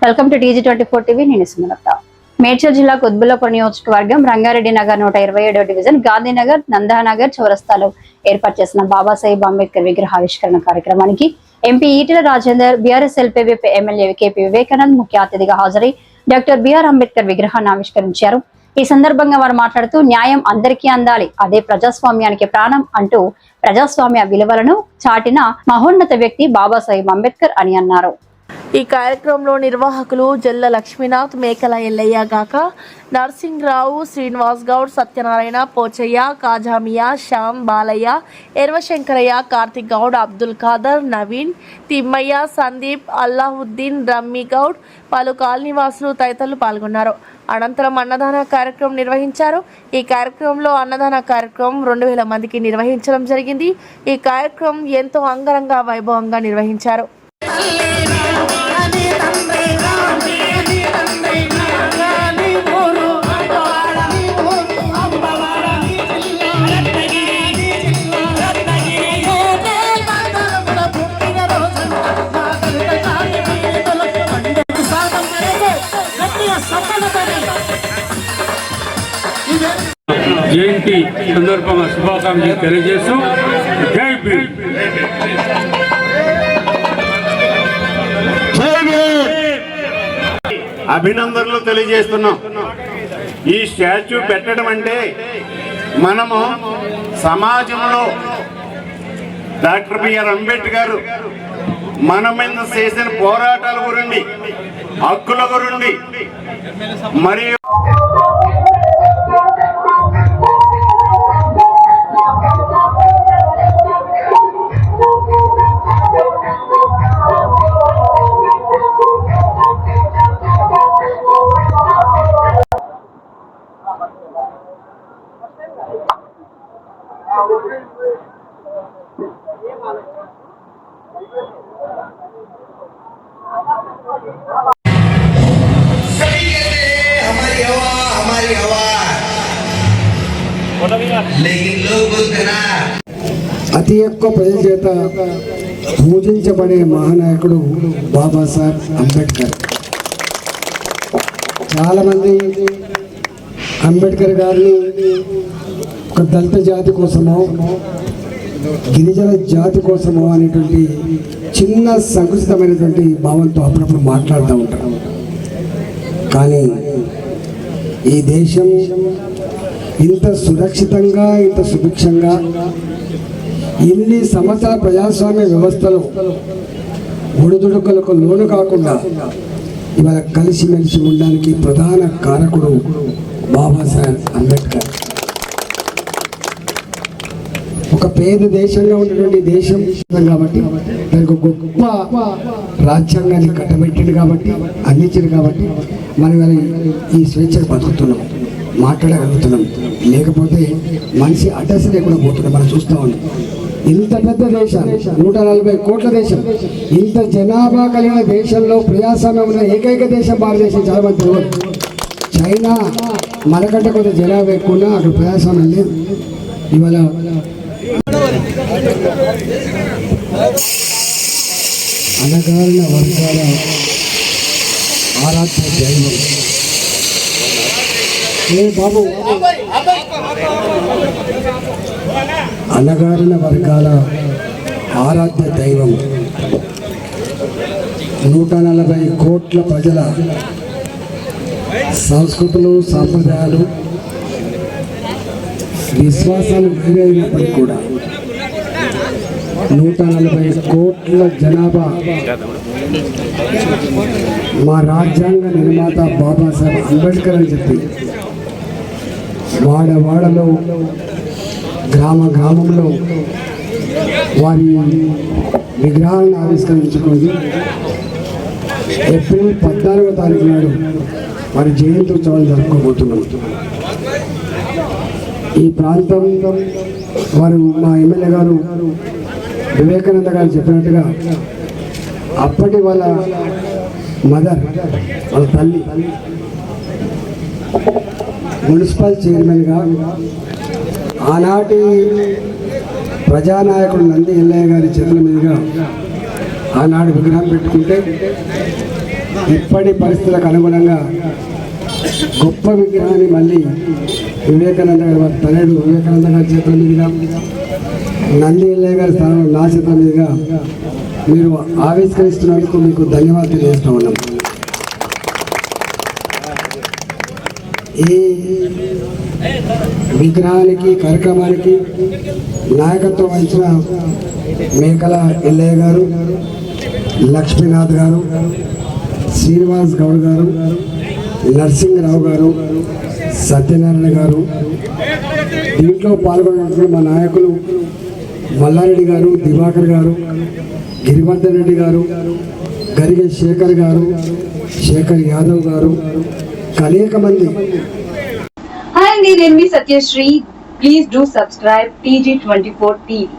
Welcome to TG24 TV. నేను సుమలత. మేడ్చల్ జిల్లా కుత్బుల్లాపూర్ నియోజకవర్గం రంగారెడ్డి నగర్ 127వ డివిజన్ గాంధీనగర్ నందానగర్ చౌరస్తాలో ఏర్పాటు చేసిన బాబాసాహెబ్ అంబేద్కర్ విగ్రహావిష్కరణ కార్యక్రమానికి MP Etela Rajender, BRS LP MLA KP Vivekanand ముఖ్య అతిథిగా హాజరై డాక్టర్ బిఆర్ అంబేద్కర్ విగ్రహాన్ని ఆవిష్కరించారు. ఈ సందర్భంగా వారు మాట్లాడుతూ న్యాయం అందరికీ అందాలి, అదే ప్రజాస్వామ్యానికి ప్రాణం అంటూ ప్రజాస్వామ్య విలువలను చాటిన మహోన్నత వ్యక్తి బాబాసాహెబ్ అంబేద్కర్ అని అన్నారు. ఈ కార్యక్రమంలో నిర్వాహకులు జల్ల లక్ష్మీనాథ్, మేకల ఎల్లయ్య గాక, నర్సింగ్రావు, శ్రీనివాస్ గౌడ్, సత్యనారాయణ, పోచయ్య, కాజామియా, శ్యామ్, బాలయ్య, ఎర్వశంకరయ్య, కార్తిక్ గౌడ్, అబ్దుల్ ఖాదర్, నవీన్, తిమ్మయ్య, సందీప్, అల్లాహుద్దీన్, రమ్మీ గౌడ్, పలు కాలనీవాసులు తదితరులు పాల్గొన్నారు. అనంతరం అన్నదాన కార్యక్రమం నిర్వహించారు. ఈ కార్యక్రమంలో అన్నదాన కార్యక్రమం 2000 మందికి నిర్వహించడం జరిగింది. ఈ కార్యక్రమం ఎంతో అంగరంగ వైభవంగా నిర్వహించారు. జయంతి సందర్భంగా శుభాకాంక్షలు తెలియజేస్తూ జై భీమ్. అభినందనలు తెలియజేస్తున్నాం. ఈ స్టాచ్యూ పెట్టడం అంటే మనము సమాజంలో డాక్టర్ బిఆర్ అంబేద్కర్ మన మీద చేసిన పోరాటాల గురించి, హక్కుల గురించి మరియు అతి ఎక్కువ ప్రజల చేత పూజించబడే మహానాయకుడు బాబాసాహెబ్ అంబేద్కర్. చాలామంది అంబేద్కర్ గారిని ఒక దళిత జాతి కోసమో గిరిజన జాతి కోసమో అనేటువంటి చిన్న సంకుచితమైనటువంటి భావంతో అప్పుడప్పుడు మాట్లాడుతూ ఉంటారు. కానీ ఈ దేశం ఇంత సురక్షితంగా, ఇంత సుభిక్షంగా, ఇన్ని సంవత్సరాల ప్రజాస్వామ్య వ్యవస్థలో ఒడిదుడుకులకు లోను కాకుండా ఇవాళ కలిసిమెలిసి ఉండడానికి ప్రధాన కారకుడు బాబాసాహెబ్ అంబేద్కర్. ఒక పేద దేశంగా ఉన్నటువంటి దేశం కాబట్టి దానికి ఒక గొప్ప రాజ్యాంగాన్ని కట్టబెట్టింది కాబట్టి, అందించింది కాబట్టి మనం ఈ స్వేచ్ఛకు బతుకుతున్నాం, మాట్లాడగలుగుతున్నాం. లేకపోతే మనిషి అడ్రస్ లేకుండా పోతున్నాం. మనం చూస్తూ ఉన్నాం. ఇంత పెద్ద దేశం, 140 కోట్ల దేశం, ఇంత జనాభా కలిగిన దేశంలో ప్రజాస్వామ్యం ఉన్న ఏకైక దేశం భారతదేశం. చాలా మంది తెలియదు. చైనా మనకంటే కొంత జనాభా ఎక్కువ ఉన్నా అక్కడ ప్రజాస్వామ్యం లేదు. ఇవాళ అణగారిన వర్గాల ఆరాధ్య దైవం బాబు, అణగారిన వర్గాల ఆరాధ్య దైవం, 140 కోట్ల ప్రజల సంస్కృతులు, సాంప్రదాయాలు, విశ్వాసాలు వేరైనప్పటికీ కూడా 140 కోట్ల జనాభా మా రాజ్యాంగ నిర్మాత బాబాసాహెబ్ అంబేద్కర్ అని చెప్పి వాడవాడలో, గ్రామంలో వారి విగ్రహాలను ఆవిష్కరించుకొని ఏప్రిల్ 14వ తారీఖు నాడు వారి జయంతి ఉత్సవాలు జరుపుకోబోతున్నాం. ఈ ప్రాంతం వారు మా ఎమ్మెల్యే గారు వివేకానంద గారు చెప్పినట్టుగా అప్పటి వాళ్ళ మదర్, వాళ్ళ తల్లి మున్సిపల్ చైర్మన్గా ఆనాటి ప్రజానాయకుడు నంది ఎల్లయ్య గారి చేతుల మీదుగా ఆనాడు విగ్రహం పెట్టుకుంటే ఇప్పటి పరిస్థితులకు అనుగుణంగా గొప్ప విగ్రహాన్ని మళ్ళీ వివేకానంద గారి వారి తనయుడు వివేకానంద గారి చేతుల మీదుగా, నంది ఎల్లయ్య గారి స్థానంలో నా చేతుల మీదుగా మీరు ఆవిష్కరిస్తున్నందుకు మీకు ధన్యవాదాలు తెలియజేస్తూ ఉన్నాం. ఈ విగ్రహానికి కార్యక్రమానికి నాయకత్వం వహించిన మేకల ఎల్లయ్య గారు, లక్ష్మీనాథ్ గారు, శ్రీనివాస్ గౌడ్ గారు, నరసింహరావు గారు, సత్యనారాయణ గారు, దీంట్లో పాల్గొన్నటువంటి మా నాయకులు మల్లారెడ్డి గారు, దివాకర్ గారు, గిరివర్ధన్ రెడ్డి గారు, గరిగే శేఖర్ గారు, శేఖర్ యాదవ్ గారు, అనేక మంది. Hi, నేను మీ Satyasri. Please do subscribe TG24 TV.